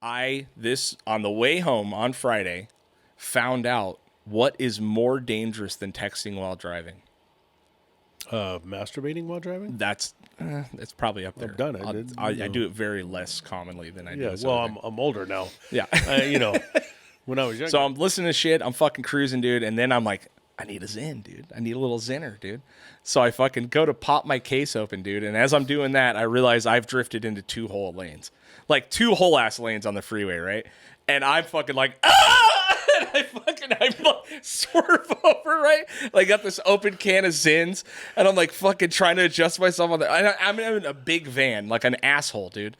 on the way home on Friday, found out what is more dangerous than texting while driving. Masturbating while driving? That's probably up there. I've done it. I do it very less commonly than I do. Yeah, well, I'm older now. Yeah. When I was younger. So I'm listening to shit. I'm fucking cruising, dude. And then I'm like, I need a Zyn, dude. I need a little Zinner, dude. So I fucking go to pop my case open, dude. And as I'm doing that, I realize I've drifted into 2 whole lanes. Like 2 whole ass lanes on the freeway, right? And I'm fucking like, ah! And I swerve over, right? Like, got this open can of Zins, and I'm like fucking trying to adjust myself on I'm in a big van, like an asshole, dude.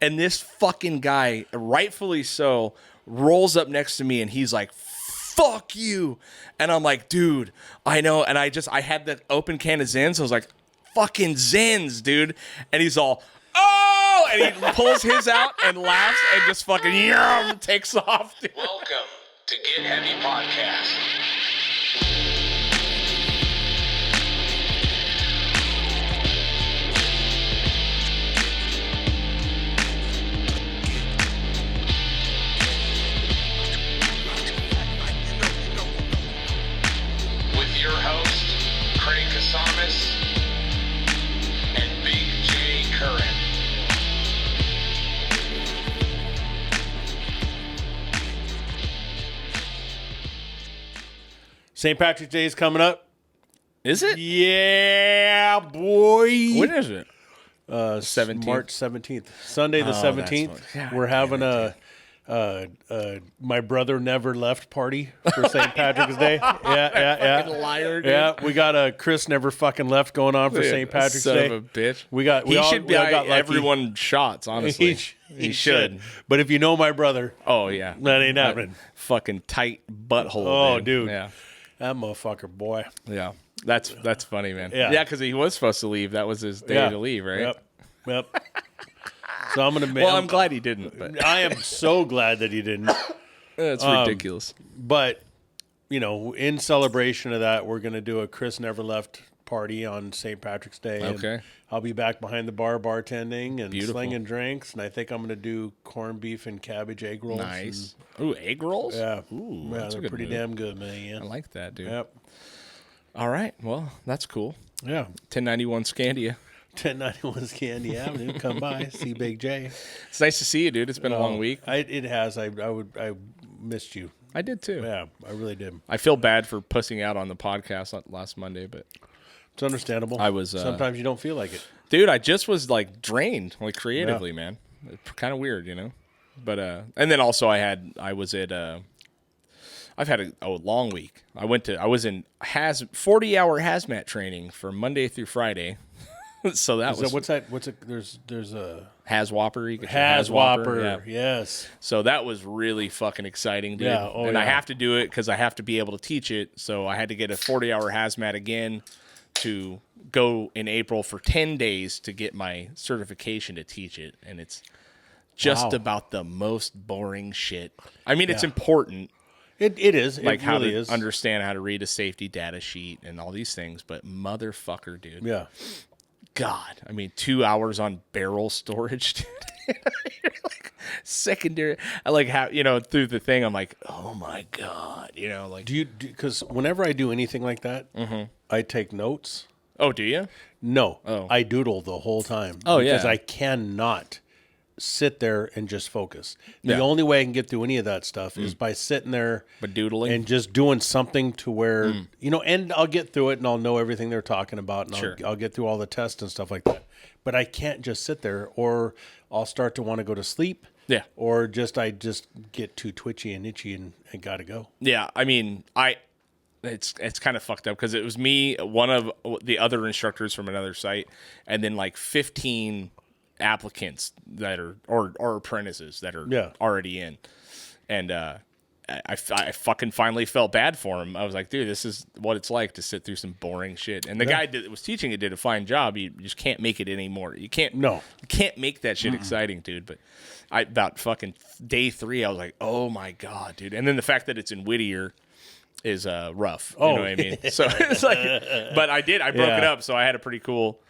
And this fucking guy, rightfully so, rolls up next to me, and he's like, fuck you. And I'm like, dude, I know. And I had the open can of Zins. I was like, fucking Zins, dude. And he's all, oh! And he pulls his out and laughs and just fucking takes off, dude. Welcome to Get Heavy Podcast. With your host, Craig Kasamis and Big J Curran. St. Patrick's Day is coming up. Is it? Yeah, boy. When is it? 17th. March 17th. Sunday the 17th. We're having my brother never left party for St. Patrick's Day. Yeah. Liar, dude. Yeah, we got a Chris never fucking left going on for St. Patrick's Son Day. of a bitch. We should buy everyone shots, honestly. He should. But if you know my brother, oh yeah, that ain't happening. Fucking tight butthole. Oh, dude. Yeah. That motherfucker, boy. Yeah. That's funny, man. Yeah. Yeah, because he was supposed to leave. That was his day to leave, right? Yep. So I'm gonna. Well, I'm glad he didn't. But I am so glad that he didn't. That's ridiculous. But in celebration of that, we're gonna do a Chris Never Left party on St. Patrick's Day. Okay. And I'll be back behind the bar bartending and Beautiful. slinging drinks, and I think I'm gonna do corned beef and cabbage egg rolls. Nice. Ooh, egg rolls? Yeah. Ooh, yeah, that's they're a good pretty move. damn good, man. Yeah. I like that, dude. Yep. All right. Well, that's cool. Yeah. 1091 Scandia. 1091 Candy Avenue. Come by, see Big J. It's nice to see you, dude. It's been a long week. It has. I missed you. I did too. Yeah, I really did. I feel bad for pussing out on the podcast last Monday, but It's understandable. I was sometimes you don't feel like it, dude. I just was like drained, like creatively, man. It's kind of weird, But and then also I've had a long week. I was in 40-hour hazmat training for Monday through Friday. So what's that? What's it? There's a Hazwhopper. You get your Hazwhopper. Yeah. Yes. So that was really fucking exciting, dude. Yeah. I have to do it because I have to be able to teach it. So I had to get a 40-hour hazmat again to go in April for 10 days to get my certification to teach it. And it's just about the most boring shit. I mean, it's important. It is. Like it how really to is. understand how to read a safety data sheet and all these things. But motherfucker, dude. Yeah. God, I mean, 2 hours on barrel storage, dude. Like secondary, I like how through the thing. I'm like, oh my God, like. Do you? Because whenever I do anything like that, I take notes. Oh, do you? No. Oh. I doodle the whole time. Oh, because yeah. I cannot sit there and just focus. The Yeah. only way I can get through any of that stuff is by sitting there But doodling and just doing something to where, and I'll get through it and I'll know everything they're talking about and Sure. I'll get through all the tests and stuff like that. But I can't just sit there or I'll start to want to go to sleep. Yeah. Or I just get too twitchy and itchy and gotta go. Yeah, I mean, it's kind of fucked up because it was me, one of the other instructors from another site, and then like 15 applicants that are or apprentices that are already in, and I fucking finally felt bad for him. I was like, dude, this is what it's like to sit through some boring shit. And the guy that was teaching it did a fine job. You just can't make it anymore. You can't make that shit exciting, dude. But about fucking day 3, I was like, oh my God, dude. And then the fact that it's in Whittier is rough. You know what I mean? So it's like, but I broke it up, so I had a pretty cool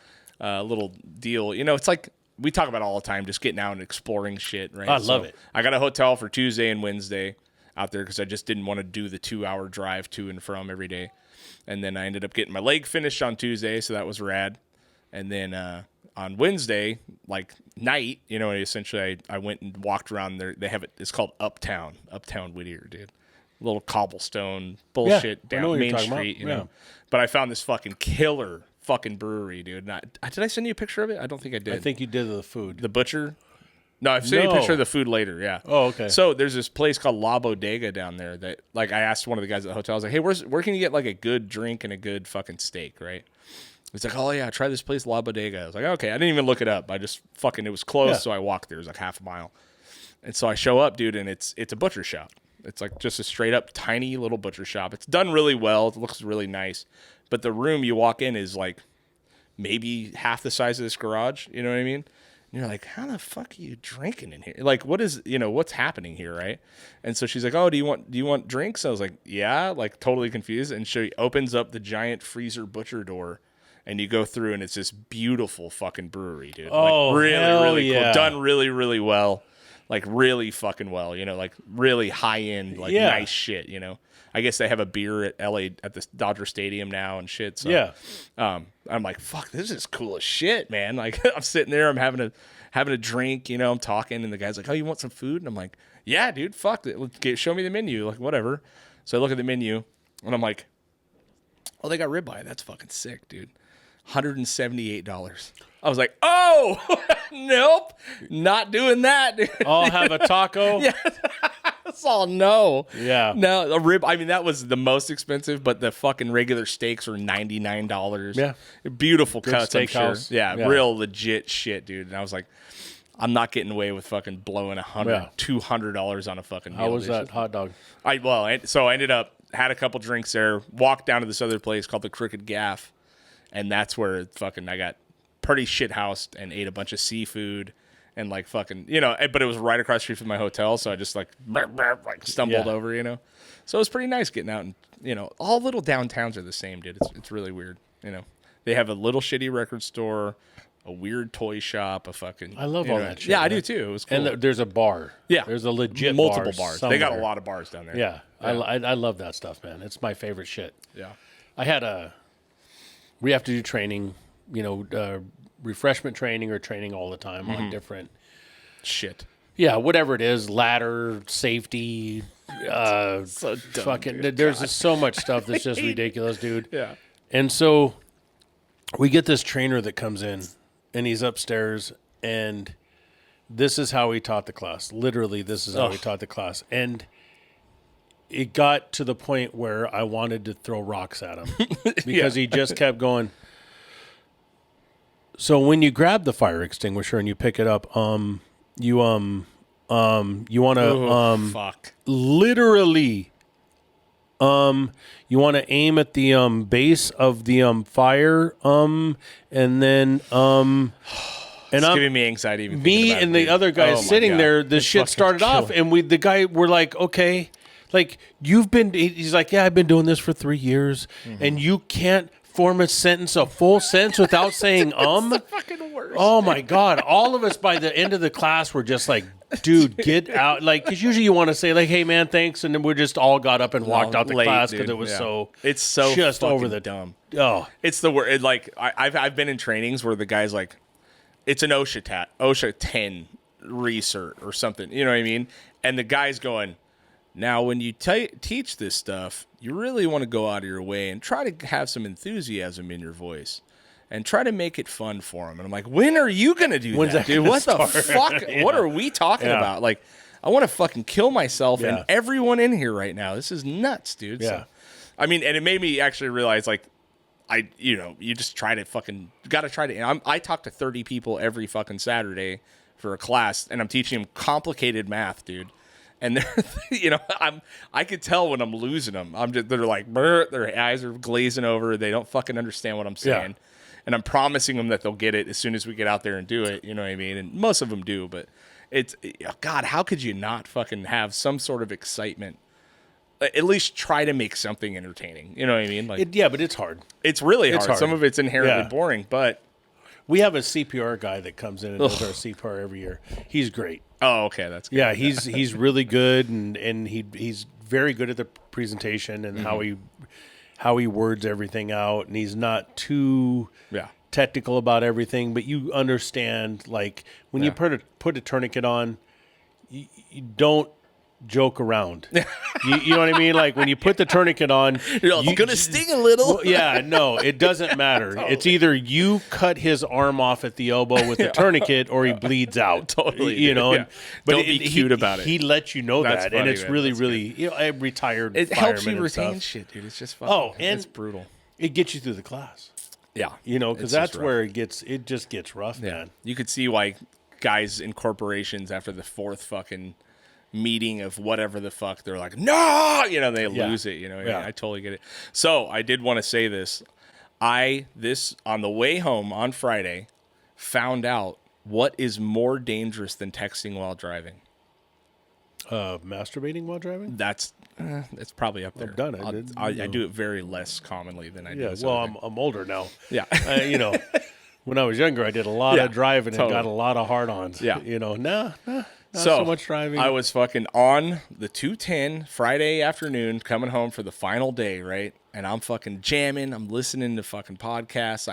little deal. It's like we talk about it all the time, just getting out and exploring shit, right? I love it. I got a hotel for Tuesday and Wednesday out there because I just didn't want to do the 2-hour drive to and from every day. And then I ended up getting my leg finished on Tuesday, so that was rad. And then on Wednesday, like night, you know, essentially I went and walked around there. They have it. It's called Uptown Whittier, dude. Little cobblestone bullshit down Main Street, you know. But I found this fucking killer fucking brewery, dude. Did I send you a picture of it? I don't think I did. I think you did the food. The Butcher? No, I've seen you a picture of the food later, yeah. Oh, okay. So there's this place called La Bodega down there that, like, I asked one of the guys at the hotel, I was like, hey, where can you get, like, a good drink and a good fucking steak, right? He's like, oh, yeah, try this place, La Bodega. I was like, okay. I didn't even look it up. I just fucking, it was close, so I walked there. It was like half a mile. And so I show up, dude, and it's a butcher shop. It's like just a straight up tiny little butcher shop. It's done really well. It looks really nice. But the room you walk in is like maybe half the size of this garage. You know what I mean? And you're like, how the fuck are you drinking in here? Like, what is, you know, what's happening here, right? And so she's like, oh, do you want drinks? I was like, yeah, like totally confused. And she opens up the giant freezer butcher door, and you go through, and it's this beautiful fucking brewery, dude. Oh, like, really, hell really yeah. cool. Done really, really well. Like, really fucking well, you know, like really high end, like nice shit, you know. I guess they have a beer at the Dodger Stadium now and shit. So I'm like, fuck, this is cool as shit, man. Like, I'm sitting there, I'm having a drink, you know, I'm talking, and the guy's like, oh, you want some food? And I'm like, yeah, dude, fuck it. Show me the menu, like whatever. So I look at the menu, and I'm like, oh, they got ribeye. That's fucking sick, dude. $178. I was like, oh, nope, not doing that, dude. I'll have a taco. Yeah. That's all no. Yeah. No, a rib. I mean, that was the most expensive, but the fucking regular steaks were $99. Yeah. Beautiful cuts, I'm sure. steakhouse. Yeah, Yeah. real legit shit, dude. And I was like, I'm not getting away with fucking blowing $200 on a fucking meal. How was This that hot dog? So I ended up, had a couple drinks there, walked down to this other place called the Crooked Gaff, and that's where fucking I got pretty shit-housed and ate a bunch of seafood and like fucking, you know, but it was right across the street from my hotel, so I just like stumbled over, you know. So it was pretty nice getting out, and you know, all little downtowns are the same, dude. It's really weird, you know. They have a little shitty record store, a weird toy shop, a fucking. I love all that shit. Yeah, man. I do too. It was cool. And there's a bar. Yeah, there's a legit multiple bar bars. They got a somewhere. lot of bars down there. Yeah, I love that stuff, man. It's my favorite shit. Yeah. I had we have to do training, you know, refreshment training or training all the time on different shit. Yeah, whatever it is, ladder, safety, So dumb, fucking. dude. There's just so much stuff that's just ridiculous, dude. Yeah. And so we get this trainer that comes in, and he's upstairs, and this is how he taught the class. Literally, this is how he taught the class. And it got to the point where I wanted to throw rocks at him because he just kept going. So when you grab the fire extinguisher and you pick it up, you want to fuck. literally you want to aim at the base of the fire and then and It's I'm giving me anxiety. Even me thinking about and it, the dude. other guys Oh my sitting God. there. The It's shit fucking started off, killing. and the guy were like, okay, like he's like, yeah, I've been doing this for 3 years, and you can't form a full sentence without saying the fucking worst. Oh my God! All of us by the end of the class were just like, dude, get out! Like, because usually you want to say like, hey man, thanks, and then we just all got up and walked out the late, class because dude. it was Yeah. It's so just fucking over the dumb. Oh, It's the word. Like I've been in trainings where the guy's like, it's an OSHA 10 recert or something. You know what I mean? And the guy's going, now when you teach this stuff, you really want to go out of your way and try to have some enthusiasm in your voice. And try to make it fun for him. And I'm like, when are you going to do When's that, that dude? gonna What the start? fuck? Yeah. What are we talking Yeah. about? Like, I want to fucking kill myself Yeah. and everyone in here right now. This is nuts, dude. Yeah. So, I mean, and it made me actually realize, like, you just try to fucking, got to try to, I talk to 30 people every fucking Saturday for a class, and I'm teaching them complicated math, dude. And they're, you know, I could tell when I'm losing them. They're like, brr, their eyes are glazing over. They don't fucking understand what I'm saying. Yeah. And I'm promising them that they'll get it as soon as we get out there and do it. You know what I mean? And most of them do, but God, how could you not fucking have some sort of excitement? At least try to make something entertaining. You know what I mean? Like, yeah, but it's hard. it's really hard. It's hard. Some of it's inherently Yeah. boring, but We have a CPR guy that comes in and does our CPR every year. He's great. Oh, okay, that's good. Yeah, he's really good, and he's very good at the presentation and how he words everything out, and he's not too technical about everything, but you understand, like, when you put a tourniquet on, you don't joke around. You know what I mean? Like, when you put the tourniquet on, you're going to sting a little. Well, yeah, no, it doesn't matter. Totally. It's either you cut his arm off at the elbow with the tourniquet or he bleeds out. Totally. You know, but don't be cute about it. He lets you know that, funny, and it's man. really, That's really, you know, I'm retired. It helps you retain stuff. shit, dude. It's just fucking, it's brutal. It gets you through the class. Yeah. You know, because that's where it just gets rough, Yeah. man. You could see why guys in corporations after the fourth fucking meeting of whatever the fuck, they're like, no, you know, they lose it, you know. I totally get it. So I did want to say this. On the way home on Friday, found out what is more dangerous than texting while driving. Masturbating while driving? That's probably up there. I've done it. I do it very less commonly than I do. Well, I'm older now. Yeah. You know, when I was younger, I did a lot of driving and got a lot of hard-ons. Yeah. You know, not so much driving. I was fucking on the 210 Friday afternoon coming home for the final day, right? And I'm fucking jamming. I'm listening to fucking podcasts.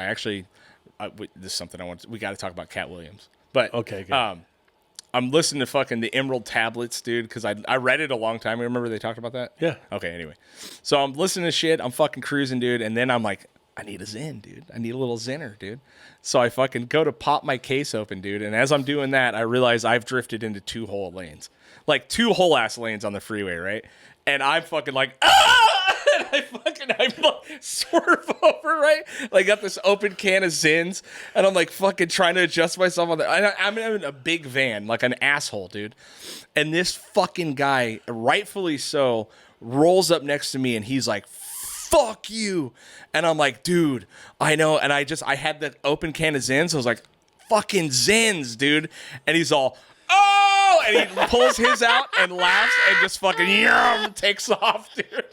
This is something we got to talk about Cat Williams. But okay, good. I'm listening to fucking the Emerald tablets, dude, because I read it a long time. Remember they talked about that? Yeah. Okay, anyway. So I'm listening to shit. I'm fucking cruising, dude. And then I'm like, I need a Zen, dude. I need a little Zenner, dude. So I fucking go to pop my case open, dude. And as I'm doing that, I realize I've drifted into 2 whole lanes. Like 2 whole ass lanes on the freeway, right? And I'm fucking like, ah! And I swerve over, right? Like, got this open can of Zins, and I'm like fucking trying to adjust myself on the. I'm in a big van, like an asshole, dude. And this fucking guy, rightfully so, rolls up next to me, and he's like, fuck you. And I'm like, dude, I know. And I had the open can of Zins. So I was like, fucking Zins, dude. And he's all, oh, and he pulls his out and laughs and just fucking takes off, dude.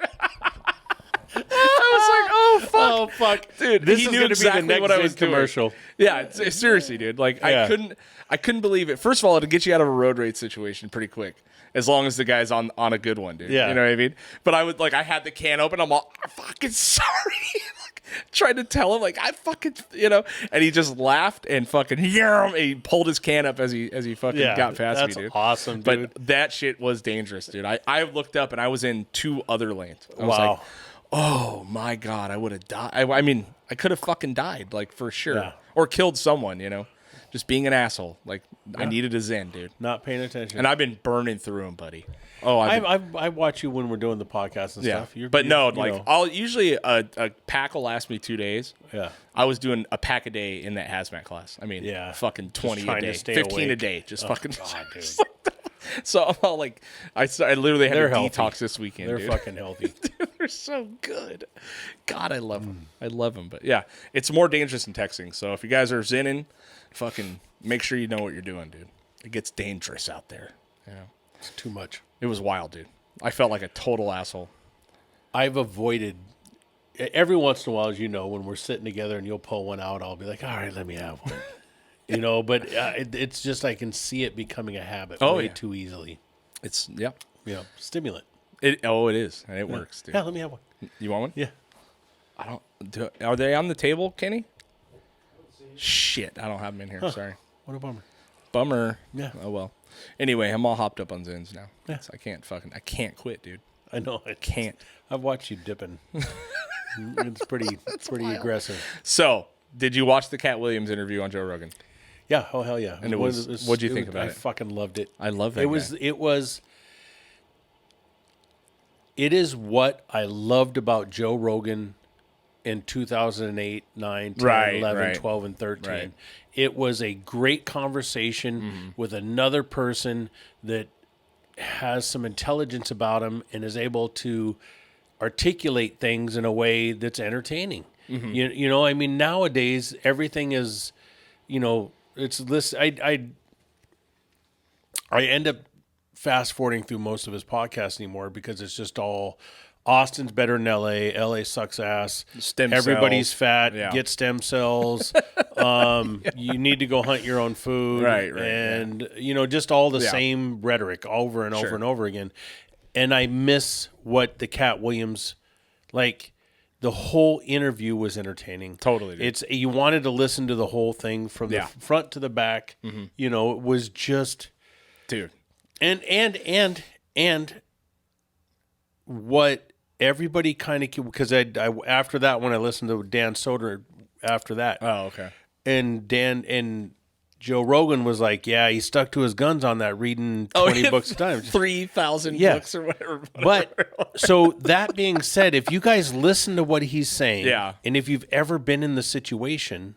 I was like, oh fuck, dude! This is going to be the next what I was commercial. Doing. Yeah, seriously, dude. Like, I couldn't believe it. First of all, it'll get you out of a road rage situation pretty quick, as long as the guy's on a good one, dude. Yeah, you know what I mean. But I had the can open. I'm all, I'm fucking sorry. Like, trying to tell him, like, I fucking, you know. And he just laughed and fucking, and he pulled his can up as he fucking got past me, dude. That's awesome, dude. But that shit was dangerous, dude. I looked up and I was in 2 other lanes. I was wow. like, oh my God, I would have died. I mean, I could have fucking died, like, for sure. Yeah. Or killed someone, you know. Just being an asshole. Like, I needed a Zen, dude. Not paying attention. And I've been burning through them, buddy. Oh, I watch you when we're doing the podcast and stuff. I'll usually, a pack will last me 2 days. Yeah. I was doing a pack a day in that hazmat class. I mean, fucking 20 a day. 15 awake. A day. Just fucking. God, dude. So I'm all like, I literally had They're a healthy. detox this weekend. They're dude. fucking healthy. Dude, they're so good. God, I love them. I love them. But yeah, it's more dangerous than texting. So if you guys are zenning, fucking make sure you know what you're doing, dude. It gets dangerous out there. You know, It's too much. it was wild, dude. I felt like a total asshole. I've avoided every once in a while, as you know, when we're sitting together and you'll pull one out, I'll be like, all right, let me have one. You know, but it's just I can see it becoming a habit way too easily. It's Stimulant. It is, and it works, dude. Yeah, let me have one. You want one? Yeah. Are they on the table, Kenny? Shit, I don't have them in here. Sorry. What a bummer. Bummer. Yeah. Oh well. Anyway, I'm all hopped up on Zins now. Yeah. So I can't quit, dude. I know. I Can't. I've watched you dipping. It's pretty aggressive. So, did you watch the Cat Williams interview on Joe Rogan? Yeah. Oh hell yeah. And what'd you think about it? I fucking loved it. I love that. It is what I loved about Joe Rogan in 2008, 9, 10, 11, 12, and 13. Right. It was a great conversation with another person that has some intelligence about him and is able to articulate things in a way that's entertaining. You know, I mean, nowadays, everything is, you know, it's this. I end up fast forwarding through most of his podcasts anymore because it's just all Austin's better than LA. LA sucks ass. Stem Everybody's cells. fat. Yeah. Get stem cells. You need to go hunt your own food. Right, And, just all the Yeah. same rhetoric over and over Sure. and over again. And I miss what the Cat Williams, the whole interview was entertaining. Totally, dude. It's you wanted to listen to the whole thing from the Yeah. front to the back. It was just Dude. and what everybody kind of, because I after that, when I listened to Dan Soder after that, Oh, okay. and Joe Rogan was like, yeah, he stuck to his guns on that, reading 20 books a time. 3,000 Yeah. books or whatever. But so that being said, if you guys listen to what he's saying, Yeah. and if you've ever been in the situation,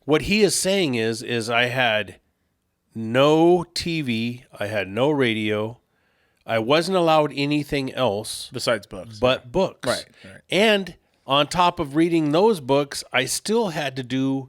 what he is saying is I had no TV, I had no radio, I wasn't allowed anything else Besides books. but books. Right. And on top of reading those books, I still had to do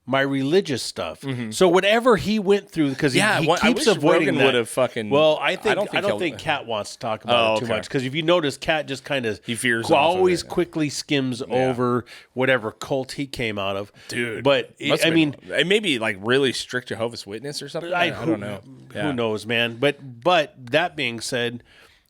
my religious stuff. So whatever he went through, because he I keeps wish avoiding Rogan that. would have fucking. Well, I don't he'll- think Kat wants to talk about it too okay. much, because if you notice, Kat just kind of He veers off of always it. quickly skims over whatever cult he came out of, Dude. But Must I have mean, been- it may be like really strict Jehovah's Witness or something. I don't know. Who knows, man? But that being said,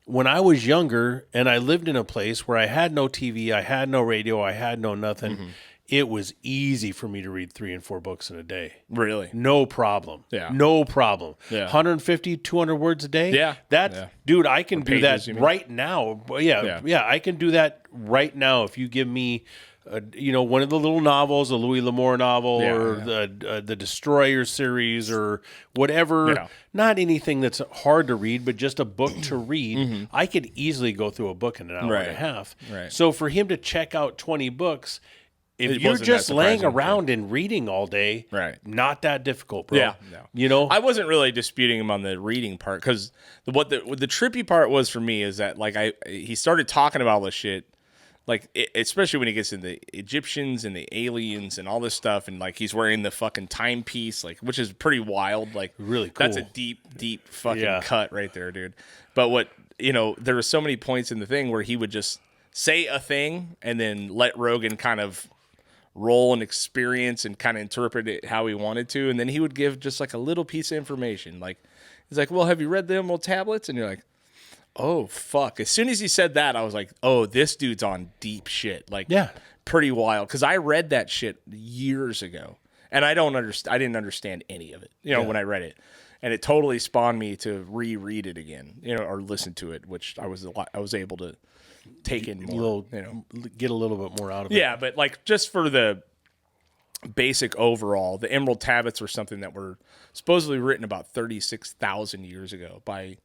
when I was younger and I lived in a place where I had no TV, I had no radio, I had no nothing, it was easy for me to read 3 and 4 books in a day. Really? No problem. Yeah. No problem. Yeah. 150, 200 words a day? Yeah. That, dude, I can do pages, that you mean? right now. Yeah, I can do that right now if you give me, one of the little novels, a Louis L'Amour novel, or the Destroyer series, or whatever. Yeah. Not anything that's hard to read, but just a book to read. I could easily go through a book in an hour and a half. Right. So for him to check out 20 books, if It you're wasn't just that laying surprising, around and reading all day, Right. not that difficult, bro. Yeah, no. I I wasn't really disputing him on the reading part, because what the trippy part was for me is that he started talking about all this shit, especially when he gets into the Egyptians and the aliens and all this stuff, and he's wearing the fucking timepiece, which is pretty wild. Really cool. That's a deep fucking cut right there, dude. But there were so many points in the thing where he would just say a thing and then let Rogan kind of roll and experience and kind of interpret it how he wanted to, and then he would give just a little piece of information. He's like, well, have you read the Emerald Tablets? And you're like, oh fuck. As soon as he said that, I was like, oh, this dude's on deep shit. Pretty wild, because I read that shit years ago and I didn't understand any of it, when I read it, and it totally spawned me to reread it again, or listen to it, which I was able to take in more, get a little bit more out of it. Yeah, but just for the basic overall, the Emerald Tablets were something that were supposedly written about 36,000 years ago by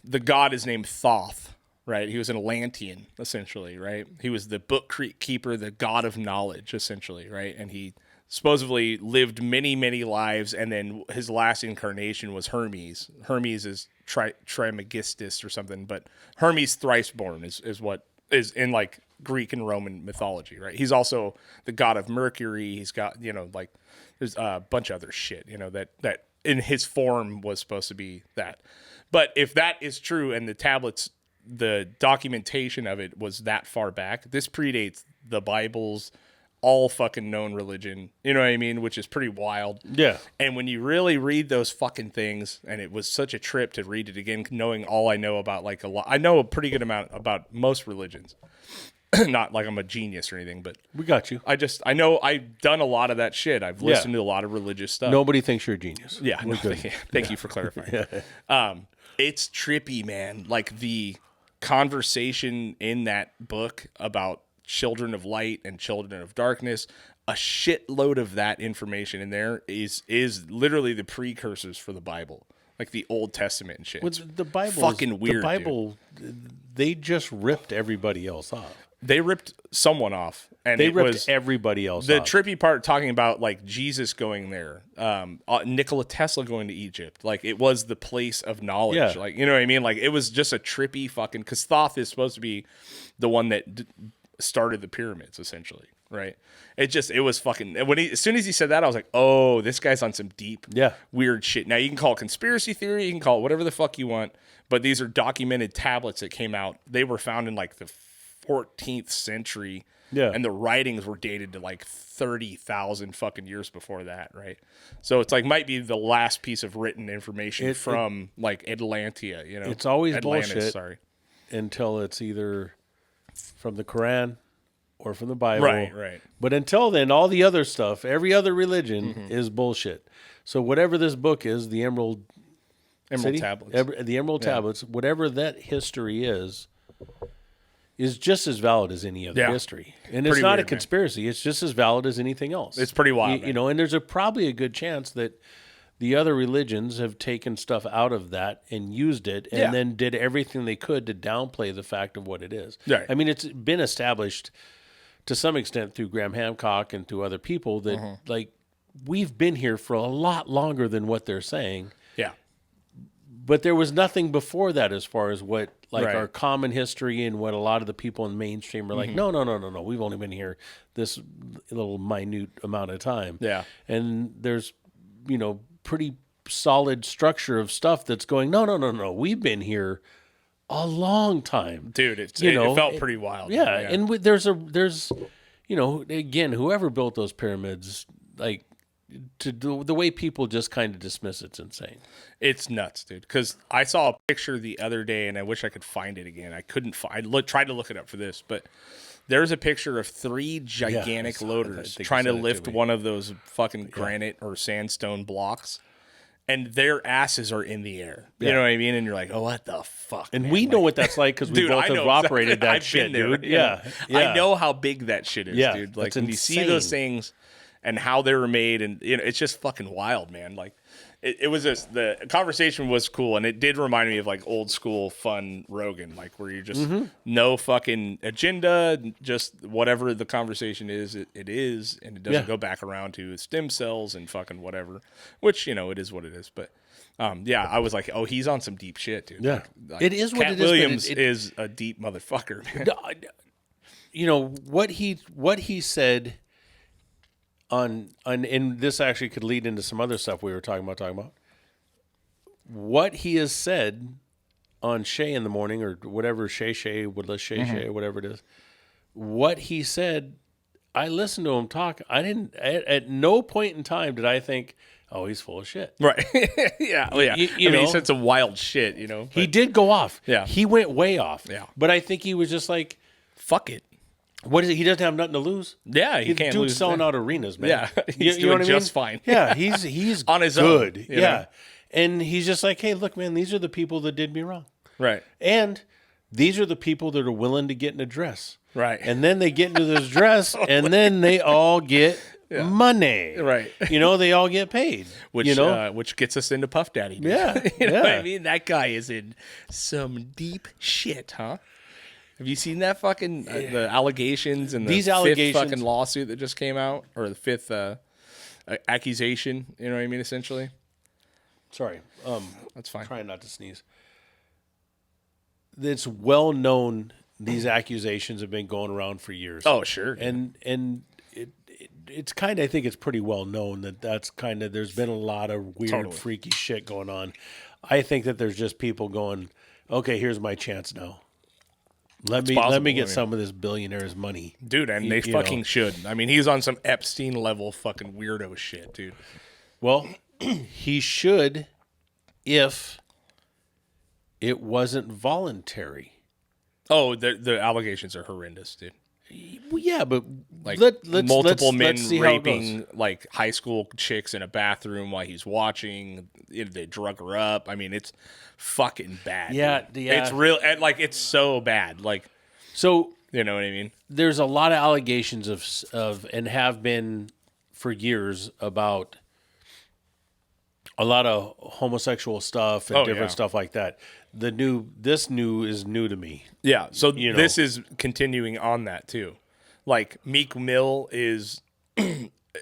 the god is named Thoth, right? He was an Atlantean, essentially, right? He was the bookkeeper, the god of knowledge, essentially, right? And he supposedly lived many, many lives, and then his last incarnation was Hermes. Hermes is Trismegistus or something, but Hermes Thriceborn is what is in Greek and Roman mythology, right? He's also the god of Mercury. He's got, there's a bunch of other shit, that in his form was supposed to be that. But if that is true, and the tablets, the documentation of it was that far back, this predates the Bible's all fucking known religion, you know what I mean? Which is pretty wild. Yeah. And when you really read those fucking things, and it was such a trip to read it again, knowing all I know about I know a pretty good amount about most religions. Not like I'm a genius or anything, but We got you. I know I've done a lot of that shit. I've listened to a lot of religious stuff. Nobody thinks you're a genius. Yeah. No, thank you for clarifying. It's trippy, man. The conversation in that book about children of light and children of darkness, a shitload of that information in there is literally the precursors for the Bible, the Old Testament and shit. Well, the Bible, fucking weird. The Bible, they just ripped everybody else off. They ripped someone off, and They it ripped was everybody else the off. trippy part, talking about Jesus going there, Nikola Tesla going to Egypt. It was the place of knowledge. Yeah. You know what I mean? It was just a trippy fucking, because Thoth is supposed to be the one that started the pyramids, essentially. right? It was fucking, as soon as he said that, I was like, oh, this guy's on some deep, weird shit. Now you can call it conspiracy theory, you can call it whatever the fuck you want, but these are documented tablets that came out. They were found in like the 14th century. Yeah. And the writings were dated to like 30,000 fucking years before that, right? So it's like might be the last piece of written information from like Atlantia, you know. It's always Atlantis, bullshit. Sorry. Until it's either from the Quran or from the Bible. Right. But until then, all the other stuff, every other religion is bullshit. So whatever this book is, the Emerald Tablets. The Emerald Tablets, whatever that history is just as valid as any other history. And it's not a conspiracy. Man. It's just as valid as anything else. It's pretty wild. You know, and there's probably a good chance that the other religions have taken stuff out of that and used it and then did everything they could to downplay the fact of what it is. Right. I mean, it's been established to some extent through Graham Hancock and through other people that, like, we've been here for a lot longer than what they're saying. Yeah. But there was nothing before that as far as what, like, our common history and what a lot of the people in mainstream are like, no. We've only been here this little minute amount of time. Yeah. And there's, you know, pretty solid structure of stuff that's going, no. We've been here a long time. Dude, it felt pretty wild. Yeah. And there's, you know, again, whoever built those pyramids, like, to do the way people just kind of dismiss it's insane. It's nuts, dude. Because I saw a picture the other day, and I wish I could find it again. I couldn't find. Tried to look it up for this, but there's a picture of 3 gigantic loaders trying to lift one of those fucking granite or sandstone blocks, and their asses are in the air. You know what I mean? And you're like, oh, what the fuck? And man? we know what that's like because we both have operated that I've shit, been there, dude. Yeah. I know how big that shit is, dude. Like when you see those things and how they were made, and you know, it's just fucking wild, man. Like it was just, the conversation was cool, and it did remind me of like old school fun Rogan, like where you just no fucking agenda, just whatever the conversation is, it is, and it doesn't go back around to stem cells and fucking whatever, which, you know, it is what it is. But I was like, oh, he's on some deep shit, dude. Yeah, like, it is what Cat it is. Williams is a deep motherfucker, man. You know what he said on, and this actually could lead into some other stuff we were talking about. What he has said on Shay in the morning, or whatever, Shay, whatever it is. What he said, I listened to him talk. I didn't, at no point in time did I think, oh, he's full of shit. Right. Yeah. Well, yeah. You know, he said some wild shit, you know. He did go off. Yeah. He went way off. Yeah. But I think he was just like, fuck it. What is it? He doesn't have nothing to lose. Yeah, he can't lose. Dude's selling out arenas, man. Yeah, he's doing just fine. Yeah, he's on his good. own. Yeah, know? And he's just like, hey, look, man, these are the people that did me wrong. Right. And these are the people that are willing to get in a dress. Right. And then they get into this dress, and then they all get money. Right. You know, they all get paid. Which, you know, which gets us into Puff Daddy. Dude. Yeah. You know what I mean? That guy is in some deep shit, huh? Have you seen that fucking the allegations and the These fifth allegations fucking lawsuit that just came out, or the 5th accusation? You know what I mean? Essentially. Sorry, that's fine. Trying not to sneeze. It's well known. These accusations have been going around for years. Oh, sure. And it's kind of, I think it's pretty well known that that's kind of, there's been a lot of weird, freaky shit going on. I think that there's just people going, okay, here's my chance now. Let me get some of this billionaire's money. Dude, and they fucking should. I mean, he's on some Epstein level fucking weirdo shit, dude. Well, he should if it wasn't voluntary. Oh, the allegations are horrendous, dude. Well, yeah, but like let's multiple men see raping like high school chicks in a bathroom while he's watching. They drug her up. I mean, it's fucking bad. Yeah, dude. It's real. Like, it's so bad. Like, so you know what I mean? There's a lot of allegations of and have been for years about a lot of homosexual stuff and different stuff like that. This is new to me. Yeah, so this is continuing on that too. Like Meek Mill is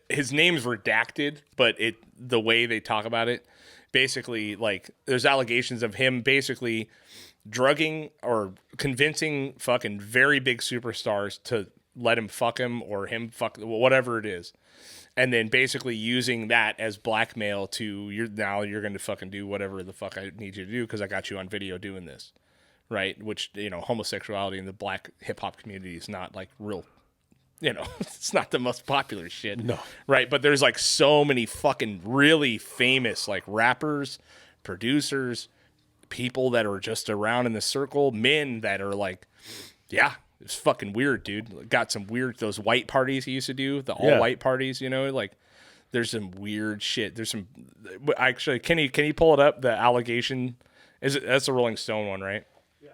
his name's redacted, but the way they talk about it, basically, like there's allegations of him basically drugging or convincing fucking very big superstars to let him fuck him or him fuck whatever it is. And then basically using that as blackmail to you're going to fucking do whatever the fuck I need you to do because I got you on video doing this, right? Which, you know, homosexuality in the black hip hop community is not like real, you know, it's not the most popular shit. No. Right? But there's like so many fucking really famous like rappers, producers, people that are just around in the circle, men that are like, yeah. It's fucking weird, dude. Got some weird, those white parties he used to do, the all white parties, you know, like there's some weird shit. There's some, actually, can you pull it up? The allegation, that's a Rolling Stone one, right? Yeah.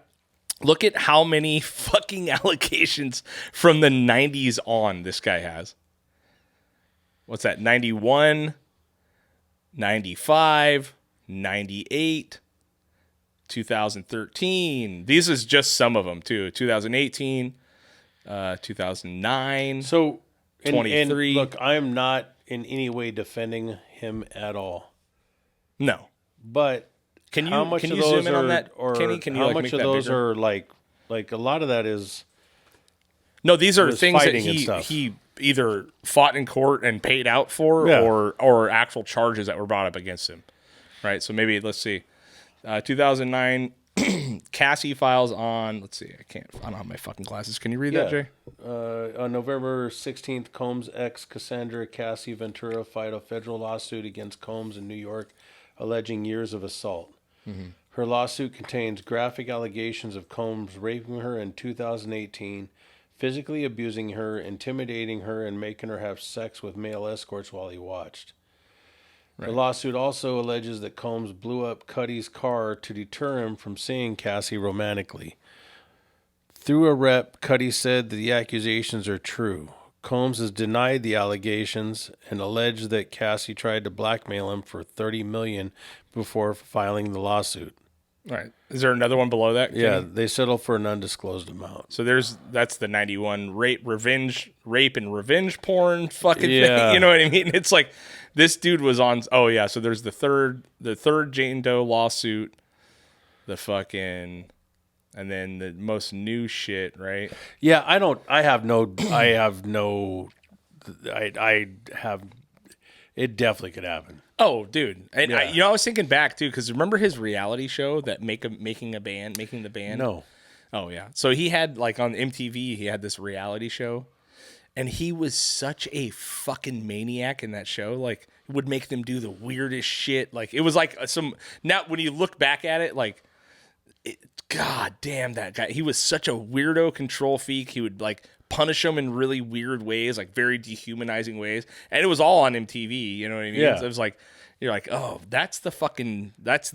Look at how many fucking allegations from the 90s on this guy has. What's that? 91, 95, 98. 2013. These is just some of them too. 2018, 2009. So 23. And look, I am not in any way defending him at all. No, but can you how much can of you those zoom in are, on that? or Kenny, can you how like much make of that those bigger? are like a lot of that is No, these are was things that fighting and stuff. he either fought in court and paid out for, Yeah. or actual charges that were brought up against him. Right. So maybe let's see. 2009, Cassie files on. Let's see. I don't have my fucking glasses. Can you read that, Jay? On November 16th, Combs' ex Cassandra Cassie Ventura filed a federal lawsuit against Combs in New York, alleging years of assault. Mm-hmm. Her lawsuit contains graphic allegations of Combs raping her in 2018, physically abusing her, intimidating her, and making her have sex with male escorts while he watched. Right. The lawsuit also alleges that Combs blew up Cuddy's car to deter him from seeing Cassie romantically. Through a rep, Cuddy said that the accusations are true. Combs has denied the allegations and alleged that Cassie tried to blackmail him for $30 million before filing the lawsuit. Right. Is there another one below that? Yeah, they settled for an undisclosed amount. So that's the 91 rape and revenge porn fucking Yeah. thing. You know what I mean? It's like this dude was on. Oh yeah. So there's the third Jane Doe lawsuit, the fucking, and then the most new shit, right? Yeah, it definitely could happen. Oh, dude. And Yeah. I was thinking back too, because remember his reality show that making the band? No. Oh yeah. So he had like on MTV, he had this reality show, and he was such a fucking maniac in that show. Like, would make them do the weirdest shit. Like, it was like now when you look back at it, like, God damn, that guy. He was such a weirdo control freak. He would like punish them in really weird ways, like very dehumanizing ways. And it was all on MTV. You know what I mean? Yeah. So it was like, you're like, oh, that's the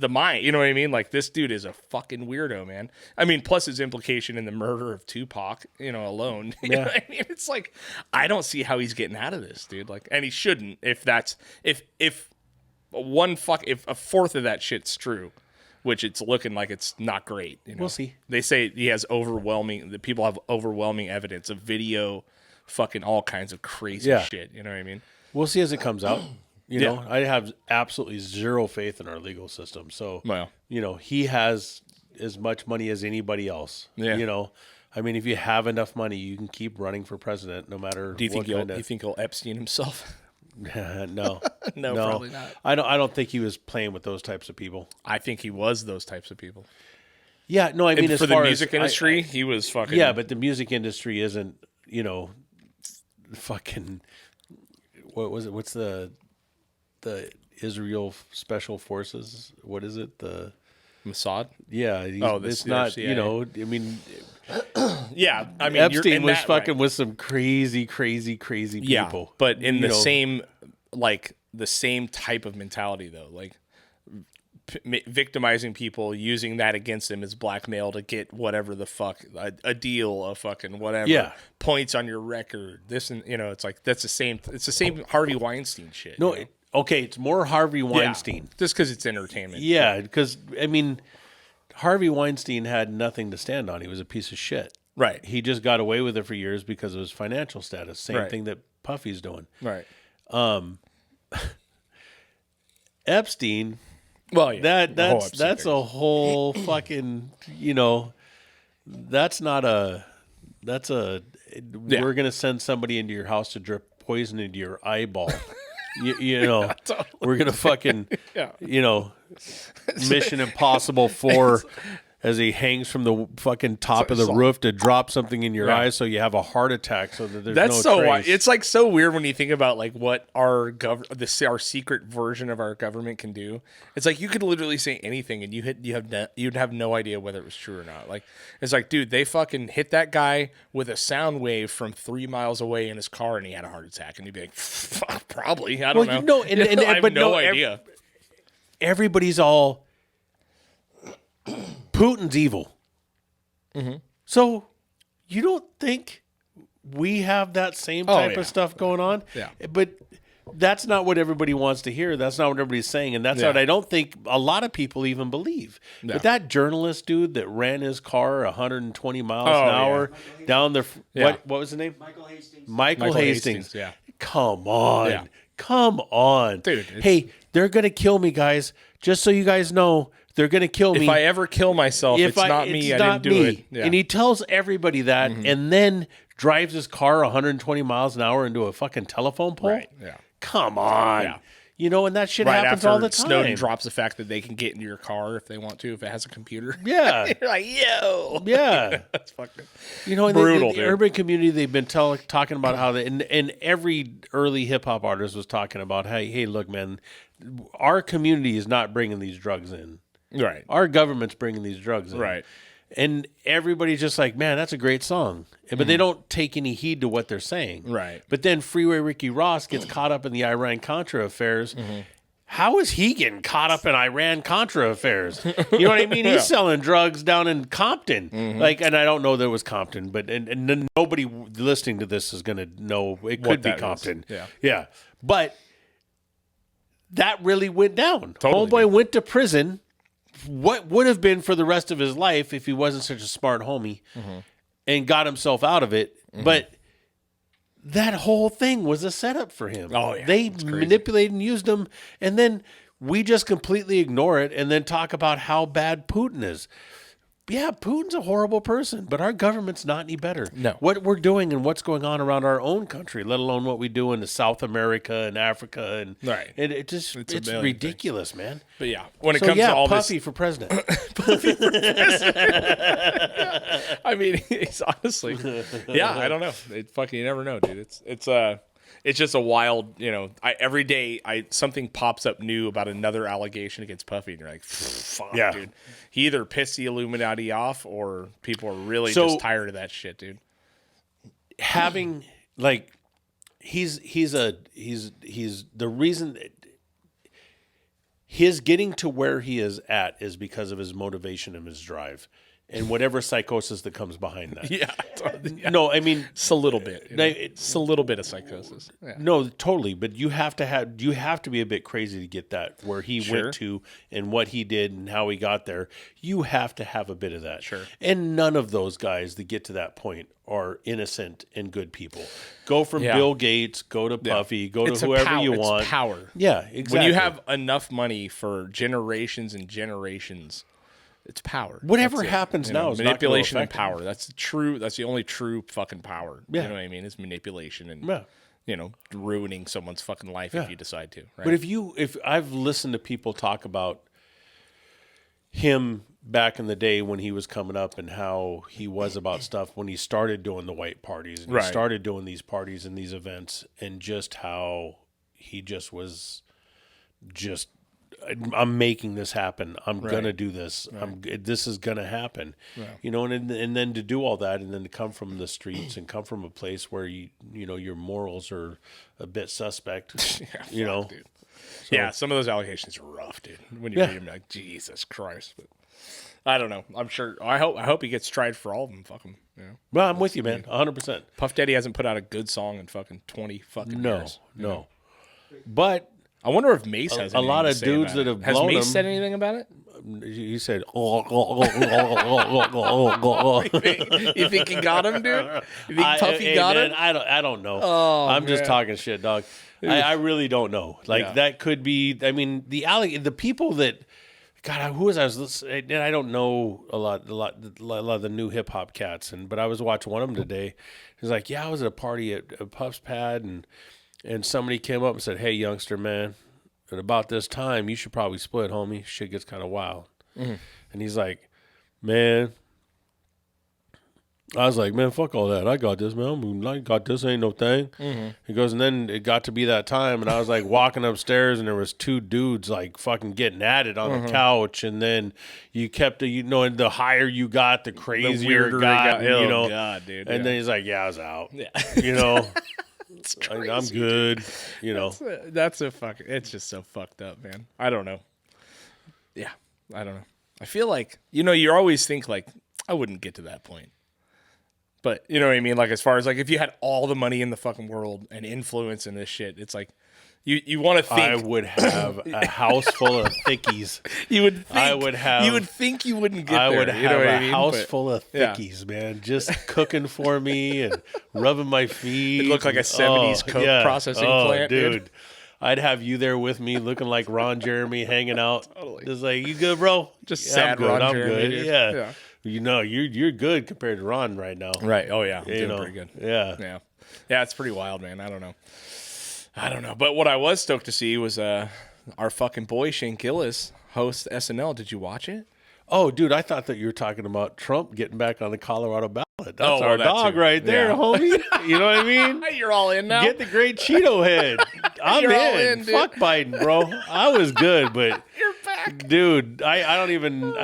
mind. You know what I mean? Like, this dude is a fucking weirdo, man. I mean, plus his implication in the murder of Tupac, you know, alone. You know what I mean? It's like, I don't see how he's getting out of this, dude. Like, and he shouldn't if a fourth of that shit's true, which it's looking like it's not great. You know? We'll see. They say the people have overwhelming evidence of video, fucking all kinds of crazy shit. You know what I mean? We'll see as it comes out. You know, I have absolutely zero faith in our legal system. So, you know, he has as much money as anybody else. Yeah. You know, I mean, if you have enough money, you can keep running for president no matter Do you think what he'll Epstein himself? No. No, probably not. I don't think he was playing with those types of people. I think he was those types of people. Yeah, no, I mean, as for far the music as, industry, he was fucking. Yeah, but the music industry isn't, you know, fucking. What was it? What's the Israel Special Forces? What is it? The Mossad. Yeah. It's not. CIA. You know, I mean. Yeah, I mean, Epstein was fucking with some crazy people. Yeah, but in the same, like the same type of mentality though, like victimizing people, using that against them as blackmail to get whatever the fuck a deal, a fucking whatever points on your record. This and you know, it's like that's the same. It's the same Harvey Weinstein shit. No, you know? Okay, it's more Harvey Weinstein. Just because it's entertainment. Yeah, because I mean, Harvey Weinstein had nothing to stand on. He was a piece of shit. Right. He just got away with it for years because of his financial status. Same thing that Puffy's doing. Right. Epstein. Well, yeah. That's a whole fucking, you know, that's a we're going to send somebody into your house to drip poison into your eyeball. You know, totally. we're going to fucking, Yeah. you know, Mission Impossible 4 as he hangs from the fucking top of the roof to drop something in your eyes so you have a heart attack so that there's That's no so trace. it's like so weird when you think about like what our our secret version of our government can do. It's like you could literally say anything and you'd have no idea whether it was true or not. Like it's like, dude, they fucking hit that guy with a sound wave from 3 miles away in his car and he had a heart attack, and you'd be like, fuck, probably. I don't know. I have no idea. Everybody's all Putin's evil. Mm-hmm. So you don't think we have that same type of stuff going on? Yeah. But that's not what everybody wants to hear. That's not what everybody's saying. And that's what I don't think a lot of people even believe. Yeah. But that journalist dude that ran his car 120 miles an hour down the... What was the name? Michael Hastings. Yeah. Come on. Yeah. Come on. Dude. Hey, they're going to kill me, guys. Just so you guys know, they're going to kill me. If I ever kill myself, it's not me. I didn't do it. Yeah. And he tells everybody that and then drives his car 120 miles an hour into a fucking telephone pole. Right. Yeah. Come on. Yeah. You know, and that shit Right happens after all the time. Snowden drops the fact that they can get into your car if they want to, if it has a computer. Yeah. You're like, yo. Yeah. That's fucking You know, in brutal, the dude. urban community, they've been talking about how and every early hip hop artist was talking about, hey, look, man, our community is not bringing these drugs in. Right. Our government's bringing these drugs in. Right. And everybody's just like, man, that's a great song. But they don't take any heed to what they're saying. Right. But then Freeway Ricky Ross gets caught up in the Iran-Contra affairs. How is he getting caught up in Iran-Contra affairs? You know what I mean? He's selling drugs down in Compton. Like, and I don't know that it was Compton, but and nobody listening to this is going to know it could be Compton. Is. Yeah. Yeah. But that really went down. Totally, Homeboy dude. went to prison. What would have been for the rest of his life if he wasn't such a smart homie and got himself out of it. But that whole thing was a setup for him. Oh, yeah. They It's crazy. manipulated and used him, and then we just completely ignore it and then talk about how bad Putin is. Yeah, Putin's a horrible person, but our government's not any better. No. What we're doing and what's going on around our own country, let alone what we do in South America and Africa, and Right. and it's million ridiculous, man. But yeah, when it So comes yeah, to all Puffy this, for president. I mean, it's honestly, yeah, I don't know. It fucking, you never know, dude. It's just a wild, you know. Every day, something pops up new about another allegation against Puffy, and you're like, fuck, Yeah. dude. He either pissed the Illuminati off, or people are really So- just tired of that shit, dude. Having like, he's the reason. His getting to where he is at is because of his motivation and his drive, and whatever psychosis that comes behind that. Yeah, No, I mean, it's a little bit. You know? They- It's a little bit of psychosis. Yeah. no, totally. But you have to be a bit crazy to get that where he Sure. went to and what he did and how he got there. You have to have a bit of that. Sure. And none of those guys that get to that point are innocent and good people. Go from Yeah. Bill Gates, go to Puffy, go It's to a whoever power- you it's want. power. Yeah, exactly. When you have enough money for generations and generations, it's power. Whatever That's it. happens You now know, is not gonna manipulation and affect power. That's the only true fucking power. Yeah. You know what I mean? It's manipulation and Yeah. you know, ruining someone's fucking life if you decide to. Right? But if I've listened to people talk about him back in the day when he was coming up and how he was about stuff when he started doing the white parties and Right. he started doing these parties and these events and just how he just was just I'm making this happen. I'm gonna do this. This is gonna happen. You know, and then to do all that, and then to come from the streets and come from a place where you know your morals are a bit suspect. You know, dude. Yeah, some of those allegations are rough, dude. When you read them, you're like, Jesus Christ. But I don't know. I'm sure. I hope he gets tried for all of them. Fuck him. You know? well, I'm with you, man, 100%. Puff Daddy hasn't put out a good song in fucking 20 fucking years. No. But I wonder if Mace has a anything lot to of say dudes about that it. have Has blown Mace him- said anything about it? he said, You think he got him, dude? You think Puffy got man, him? I don't know. Oh, I'm just man. talking shit, dog. I really don't know. Like Yeah. that could be. I mean, the people that, God, who was I was listening? And I don't know a lot of the new hip hop cats, but I was watching one of them today. He's like, yeah, I was at a party at Puff's Pad, and somebody came up and said, hey, youngster, man, at about this time, you should probably split, homie. Shit gets kind of wild. Mm-hmm. And he's like, man. I was like, man, fuck all that. I got this, man. I got this. Ain't no thing. Mm-hmm. He goes, and then it got to be that time, and I was like walking upstairs, and there was two dudes like fucking getting at it on the couch, and then you kept, and the higher you got, the crazier it got, Oh, God, dude. And then he's like, yeah, I was out. Yeah. It's crazy, I'm good. That's a fucking. It's just so fucked up, man. I don't know. Yeah, I don't know. I feel like you always think like I wouldn't get to that point. But you know what I mean? Like, as far as like, if you had all the money in the fucking world and influence in this shit, it's like, you want to think. I would have a house full of thickies. You would think. I would have. You would think you wouldn't get there. I would have a house But, full of thickies, man, just cooking for me and rubbing my feet. It looked like a 70s coke processing plant, dude. I'd have you there with me, looking like Ron Jeremy, hanging out. Totally. Just like, you good, bro? Just sad I'm good. Ron Jeremy, good. dude. Yeah. You're good compared to Ron right now. Right. Oh yeah. I'm doing pretty good. Yeah. Yeah. It's pretty wild, man. I don't know. But what I was stoked to see was our fucking boy Shane Gillis host SNL. Did you watch it? Oh, dude, I thought that you were talking about Trump getting back on the Colorado ballot. That's our that dog too. right there, homie. You know what I mean? You're all in now. Get the great Cheeto head. I'm You're all in, dude. Fuck Biden, bro. I was good, but You're back, dude. I don't even.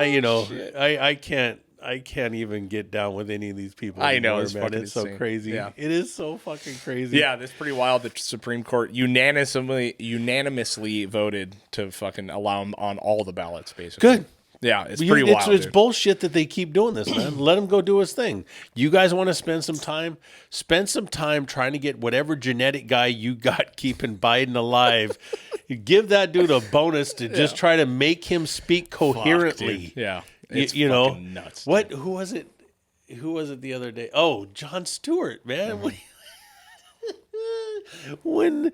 I can't even get down with any of these people. I know, anymore, it's man. fucking It's so insane. crazy. Yeah. It is so fucking crazy. Yeah, that's pretty wild. The Supreme Court unanimously voted to fucking allow him on all the ballots, basically. Good. Yeah, it's pretty wild. It's dude. bullshit that they keep doing this, man. Let him go do his thing. You guys want to spend some time? Spend some time trying to get whatever genetic guy you got keeping Biden alive. Give that dude a bonus to just try to make him speak coherently. Fuck, yeah, it's nuts. What? Who was it? Who was it the other day? Oh, Jon Stewart, man. When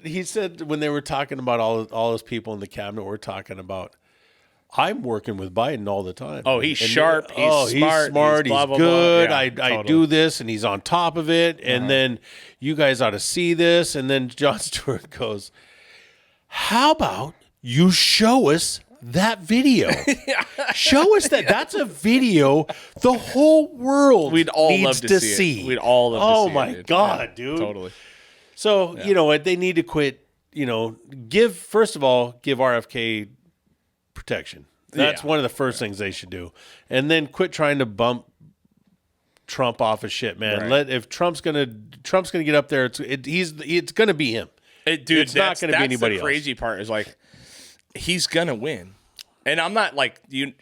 he said, when they were talking about all those people in the cabinet, we're talking about, I'm working with Biden all the time. Oh, he's sharp. He's smart. He's blah, blah, good. blah. Yeah, I totally. do this, and he's on top of it. And then you guys ought to see this. And then Jon Stewart goes, how about you show us that video? Show us that. That's a video the whole world We'd all needs love to see see. it. We'd all love to see it. Oh, my dude. God, Yeah, dude. Totally. So, you know what? They need to quit, first of all, give RFK protection. That's one of the first things they should do. And then quit trying to bump Trump off of shit, man. Right. If Trump's gonna get up there, it's gonna be him. Dude, it's not going to be anybody the crazy part is like, he's gonna win. And I'm not like, you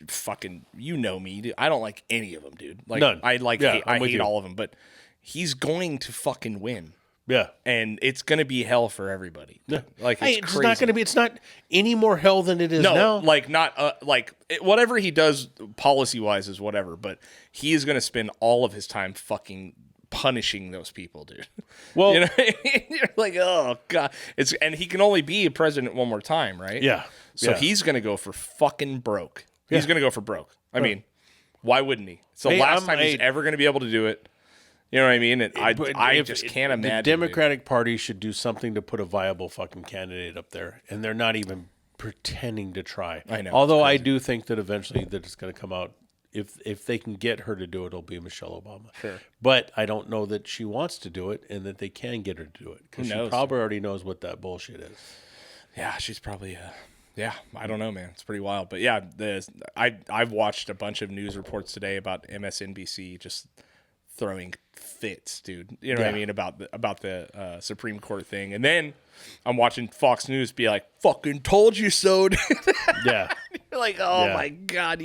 know me, dude. I don't like any of them, dude. Like, None. I hate you. all of them, but he's going to fucking win. Yeah. And it's going to be hell for everybody. Yeah. Like, it's crazy. not going to be. It's not any more hell than it is No, now. like not whatever he does policy wise is whatever, but he is going to spend all of his time fucking punishing those people, dude. Well, you know what I mean? You're like, oh god, and he can only be a president one more time, right? Yeah. So Yeah. he's going to go for fucking broke. He's Yeah. going to go for broke. I mean, why wouldn't he? It's the last time he's ever going to be able to do it. You know what I mean? And I just can't imagine. The Democratic Party should do something to put a viable fucking candidate up there, and they're not even pretending to try. I know. Although I do think that eventually that it's going to come out. If they can get her to do it, it'll be Michelle Obama. Sure. But I don't know that she wants to do it and that they can get her to do it because she probably already knows what that bullshit is. Yeah, she's probably. Yeah, I don't know, man. It's pretty wild. But yeah, I've watched a bunch of news reports today about MSNBC just throwing fits, dude. You know what I mean about the Supreme Court thing, and then I'm watching Fox News be like, "Fucking told you so." Dude. Yeah. You're like, oh my god,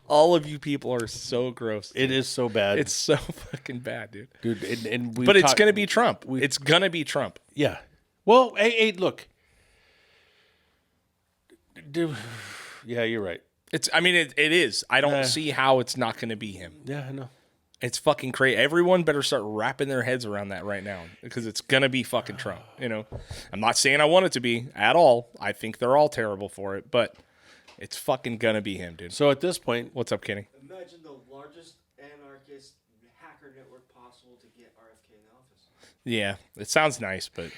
all of you people are so gross. Dude. It is so bad. It's so fucking bad, dude. But it's gonna be Trump. It's gonna be Trump. Yeah. Well, hey, look. Yeah, you're right. It is. I don't see how it's not gonna be him. Yeah, I know. It's fucking crazy. Everyone better start wrapping their heads around that right now because it's going to be fucking Trump. You know, I'm not saying I want it to be at all. I think they're all terrible for it, but It's fucking gonna be him, dude. So at this point, What's up, Kenny? Imagine the largest anarchist hacker network possible to get RFK in office. Yeah, it sounds nice, but